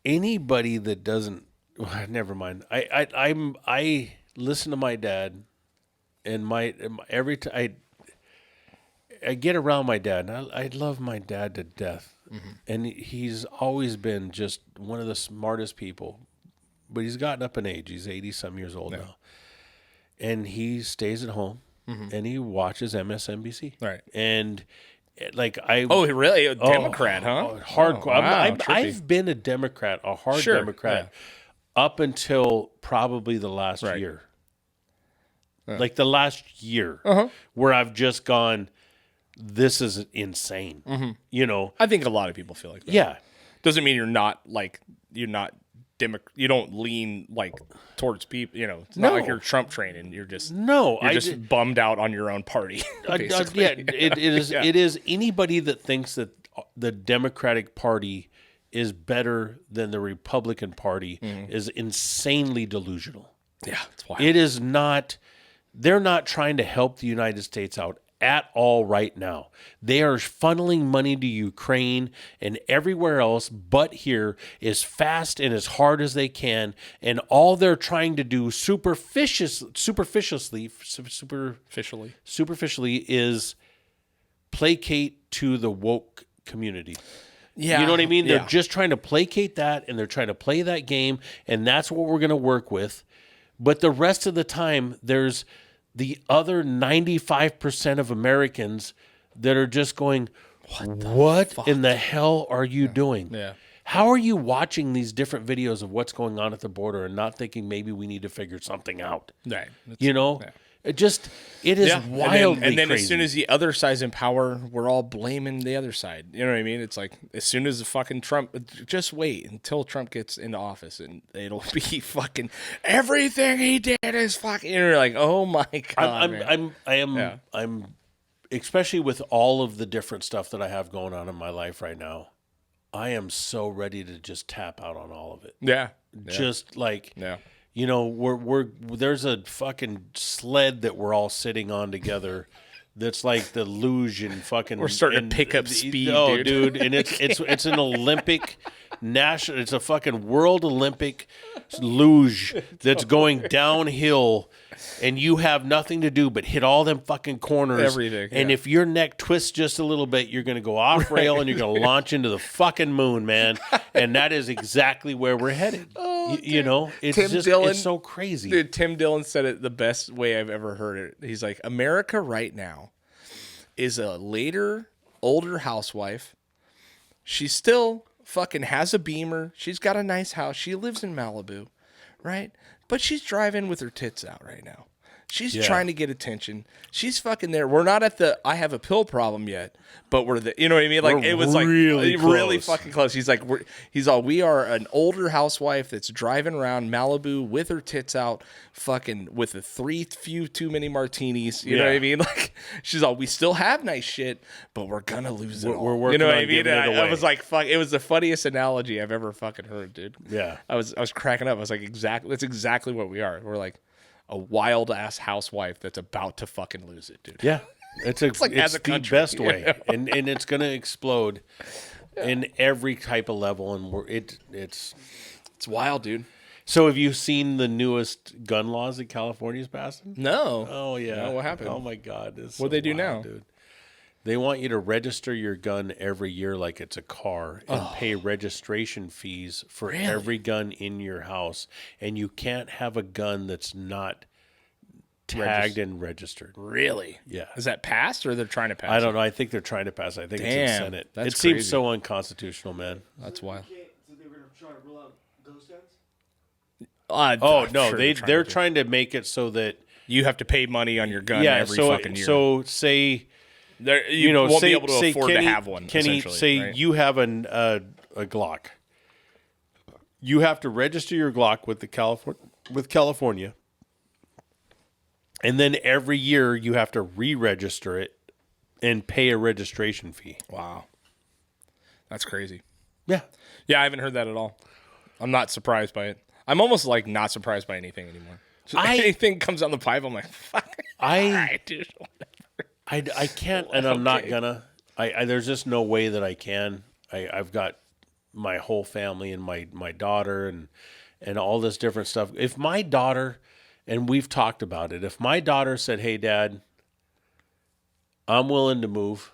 anybody that doesn't, well, never mind. I listen to my dad, and every time I get around my dad, and I love my dad to death, and he's always been just one of the smartest people. But he's gotten up in age. He's 80-some years old now, and he stays at home and he watches MSNBC. Right. And like really? A Democrat, huh? Hardcore. Oh, wow, I've been a Democrat, a hard Democrat, up until probably the last year. Like the last year, where I've just gone, this is insane. You know, I think a lot of people feel like that. yeah. Doesn't mean you're not you don't lean like towards people. You know, it's not like you're Trump training. You're just bummed out on your own party. Basically. It is. Yeah. It is anybody that thinks that the Democratic Party is better than the Republican Party is insanely delusional. Yeah, it's wild. It is not. They're not trying to help the United States out at all right now. They are funneling money to Ukraine and everywhere else but here as fast and as hard as they can. And all they're trying to do superficially is placate to the woke community. Yeah. You know what I mean? They're just trying to placate that, and they're trying to play that game, and that's what we're going to work with. But the rest of the time, there's the other 95% of Americans that are just going, what in the hell are you doing? Yeah. How are you watching these different videos of what's going on at the border and not thinking maybe we need to figure something out? Right. You know? Yeah. It is wildly and then crazy. As soon as the other side's in power, we're all blaming the other side. You know what I mean? It's like as soon as the fucking Trump, just wait until Trump gets into office, and it'll be fucking everything he did is fucking. And you're like, oh my god, I'm especially with all of the different stuff that I have going on in my life right now. I am so ready to just tap out on all of it. Yeah. Just like. You know, there's a fucking sled that we're all sitting on together. That's like the luge and fucking. We're starting to pick up speed, dude. And it's an Olympic national. It's a fucking World Olympic luge that's going downhill, and you have nothing to do but hit all them fucking corners. Everything. And if your neck twists just a little bit, you're going to go off rail and you're going to launch into the fucking moon, man. And that is exactly where we're headed. You know, it's it's so crazy. Dude, Tim Dillon said it the best way I've ever heard it. He's like, America right now is a older housewife. She still fucking has a Beamer. She's got a nice house. She lives in Malibu, right? But she's driving with her tits out right now. She's trying to get attention. She's fucking there. We're not at the I have a pill problem yet, but we're the, you know what I mean? Like it was really like really fucking close. He's like, we are an older housewife that's driving around Malibu with her tits out, fucking with the few too many martinis. You know what I mean? Like she's all, we still have nice shit, but we're gonna lose it all. We're working you know what on I mean? giving it away. I was like, fuck. It was the funniest analogy I've ever fucking heard, dude. Yeah. I was cracking up. I was like, that's exactly what we are. We're like a wild ass housewife that's about to fucking lose it, dude. Yeah, it's like as a the country. best way, and it's gonna explode in every type of level, and it's wild, dude. So, have you seen the newest gun laws that California's passing? No. Oh yeah. No, what happened? Oh my God, What'd they do now, dude? They want you to register your gun every year like it's a car and pay registration fees for every gun in your house. And you can't have a gun that's not tagged and registered. Really? Yeah. Is that passed or they're trying to pass? I don't know. I think they're trying to pass. I think it's in the Senate. That's it seems crazy. so unconstitutional, man. That's wild. So they were trying to rule out ghost guns? Oh, no. They're trying to make it so that you have to pay money on your gun every fucking year. So say... you won't be able to afford to have one. Kenny, say right? you have a Glock. You have to register your Glock with California, and then every year you have to re-register it and pay a registration fee. Wow, that's crazy. Yeah, I haven't heard that at all. I'm not surprised by it. I'm almost like not surprised by anything anymore. So anything comes down the pipe, I'm like, fuck. All right, dude. I can't, and I'm not gonna. There's just no way that I can. I've got my whole family and my daughter and all this different stuff. If my daughter, and we've talked about it, if my daughter said, "Hey, Dad, I'm willing to move,"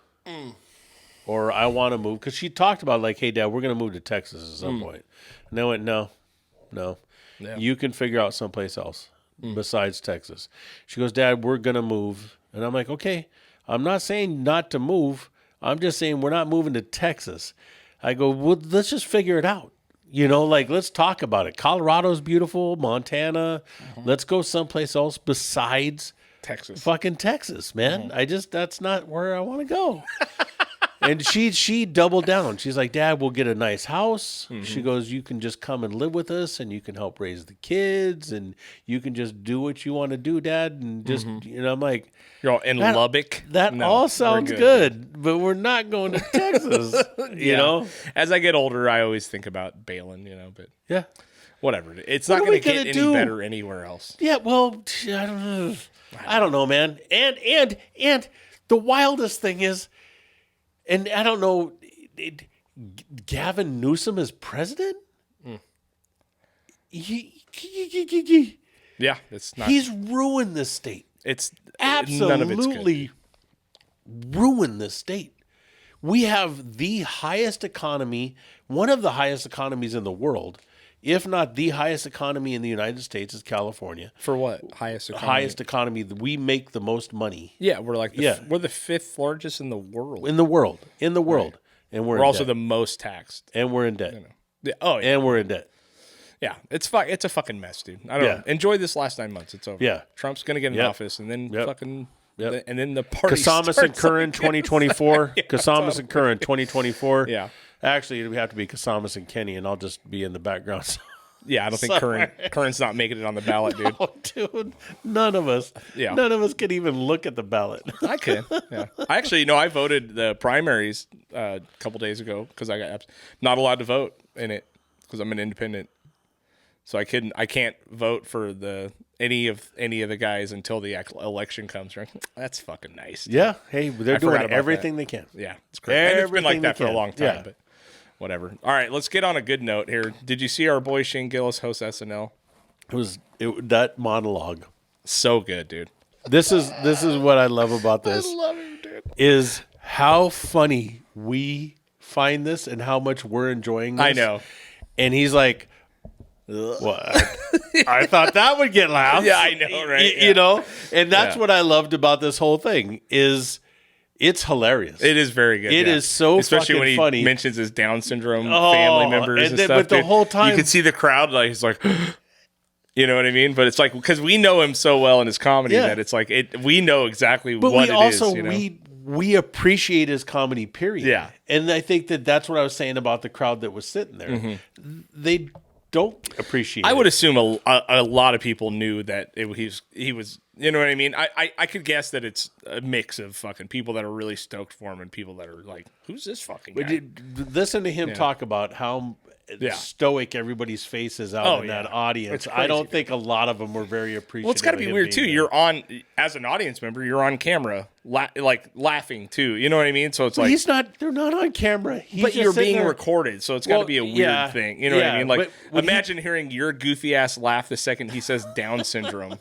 or "I want to move," because she talked about like, "Hey, Dad, we're gonna move to Texas at some point," and I went, "No, Yeah. you can figure out someplace else besides Texas." She goes, "Dad, we're gonna move," and I'm like, "Okay, I'm not saying not to move. I'm just saying we're not moving to Texas." I go, "Well, let's just figure it out. Like, let's talk about it. Colorado's beautiful, Montana. Let's go someplace else besides Texas. fucking Texas, man. That's not where I want to go." And she doubled down. She's like, "Dad, we'll get a nice house." She goes, "You can just come and live with us, and you can help raise the kids, and you can just do what you want to do, Dad." And just, I'm like, You're all in Lubbock. that No, all we're sounds good, but we're not going to Texas, you know? As I get older, I always think about bailing, but Yeah. whatever. It's What not are going we to get gonna any do? better anywhere else. Yeah, well, I don't know. I don't know, man. And the wildest thing is, and I don't know, Gavin Newsom is president? Yeah, it's not. He's ruined this state. It's Absolutely none of it's good. ruined this state. We have the highest economy, one of the highest economies in the world, if not the highest economy in the United States is California. For what? Highest economy? Highest economy. We make the most money Yeah, we're like Yeah. we're the fifth largest in the world. in the world. And we're We're in also debt. the most taxed. And we're in debt. Yeah. Oh, yeah. And we're in debt. Yeah, it's a fucking mess, dude. I don't Yeah. know. Enjoy this last 9 months. It's over. Yeah. Trump's gonna get in Yep. office, and then Yep. fucking, Yep. and then the party. Casamas and Curran 2024. Casamas and Curran 2024. Yeah. Actually, it would have to be Casamas and Kenny, and I'll just be in the background. Yeah, I don't think Curran's not making it on the ballot, dude. Oh, dude, none of us. Yeah. None of us can even look at the ballot. I could. Yeah. I actually, I voted the primaries a couple days ago because I got not allowed to vote in it because I'm an independent. So I can't vote for any of the guys until the election comes. Right? That's fucking nice. Dude. Yeah. Hey, they're I forgot doing about everything that. they can. Yeah, it's great. And it's been like Everything that they for a can. long time, Yeah. but whatever. All right, let's get on a good note here. Did you see our boy Shane Gillis host SNL? That monologue. So good, dude. This is what I love about this. I love him, dude. Is how funny we find this and how much we're enjoying this. I know. And he's like, "Well, I thought that would get laughs." Yeah, I know, right? You know? And that's Yeah. what I loved about this whole thing is it's hilarious. It is very good. It is so especially fucking when he funny. mentions his Down syndrome Oh, family members and and then- stuff. but the dude. whole time- you can see the crowd like he's like, you know what I mean? But it's like because we know him so well in his comedy Yeah. that it's like we know exactly But what we it also is. You know? we appreciate his comedy, period. Yeah. And I think that's what I was saying about the crowd that was sitting there. They don't appreciate I it. would assume a lot of people knew that he was. You know what I mean? I could guess that it's a mix of fucking people that are really stoked for him and people that are like, who's this fucking guy? Listen to him talk about how Yeah. stoic everybody's face is out Oh, in yeah. that audience. It's I don't crazy, think a lot of them were very appreciative. Well, it's got to of be him weird too. being You're on as an audience member. You're on camera, laughing too. You know what I mean? So it's there. like, He's not. They're not on camera. He's but just you're sitting being there. recorded, so it's got to Well, be a weird yeah, thing. You know what I yeah, mean? Like, but when imagine hearing your goofy ass laugh the second he says Down syndrome.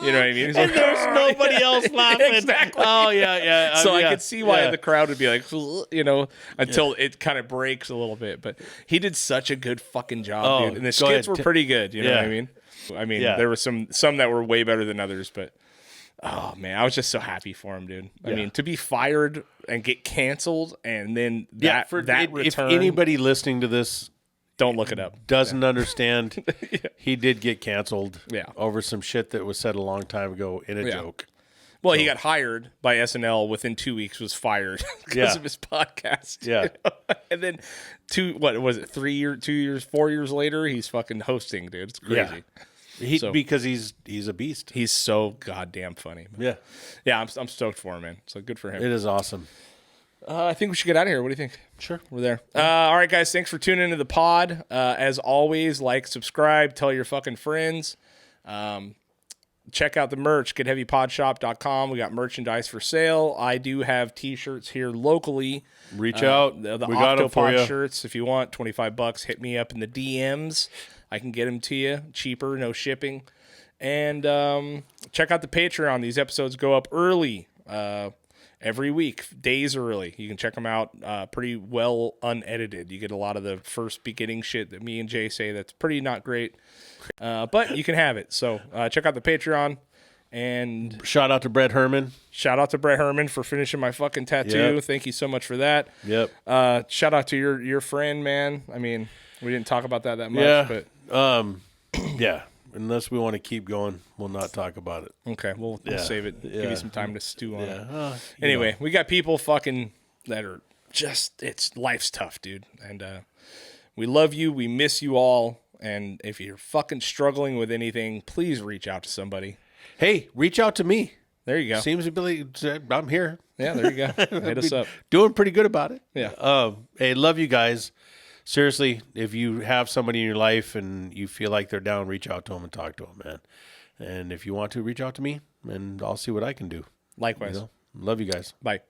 You know what I mean? He's And like, there's nobody else laughing. Exactly. Oh yeah. So I yeah, could see why yeah. the crowd would be like, until it kind of breaks a little bit. But he did such a good fucking job, Oh, dude. And the go skits ahead. were pretty good. You know Yeah. what I mean? Yeah. There were some that were way better than others, but oh man, I was just so happy for him, dude. I Yeah. mean, to be fired and get canceled, and then that if return. anybody listening to this don't look it up. doesn't understand, he did get canceled Yeah. over some shit that was said a long time ago in a Yeah. joke. Well, he got hired by SNL. Within 2 weeks, was fired because Yeah. of his podcast. Yeah. And then 2 years, 4 years later, he's fucking hosting, dude. It's crazy. Because he's a beast. He's so goddamn funny. Yeah. Yeah, I'm stoked for him, man. So good for him. It is awesome. I think we should get out of here. What do you think? Sure. We're there. All right, guys. Thanks for tuning into the pod. As always, like, subscribe, tell your fucking friends. check out the merch, getheavypodshop.com. We got merchandise for sale. I do have t-shirts here locally. Reach out. The We got 'em for Octopod you. shirts, if you want, $25. Hit me up in the DMs. I can get them to you cheaper, no shipping. And check out the Patreon. These episodes go up early every week, days early. You can check them out pretty well unedited. You get a lot of the first beginning shit that me and Jay say that's pretty not great. But you can have it. So check out the Patreon. And Shout out to Brett Herman. shout out to Brett Herman for finishing my fucking tattoo. Yep. Thank you so much for that. Yep. Shout out to your friend, man. I mean, we didn't talk about that much, Yeah. but Yeah. Unless we want to keep going, we'll not talk about it. okay, we'll Yeah. save it. Give Yeah. you some time to stew on it. Yeah. Anyway, we got people fucking that are just, it's life's tough, dude. And we love you. We miss you all. And if you're fucking struggling with anything, please reach out to somebody. Hey, reach out to me. There you go. Seems to be, I'm here. Yeah, there you go. Hit us up. Doing pretty good about it. Yeah. Hey, love you guys. Seriously, if you have somebody in your life and you feel like they're down, reach out to them and talk to them, man. And if you want to, reach out to me, and I'll see what I can do. Likewise. You know? Love you guys. Bye.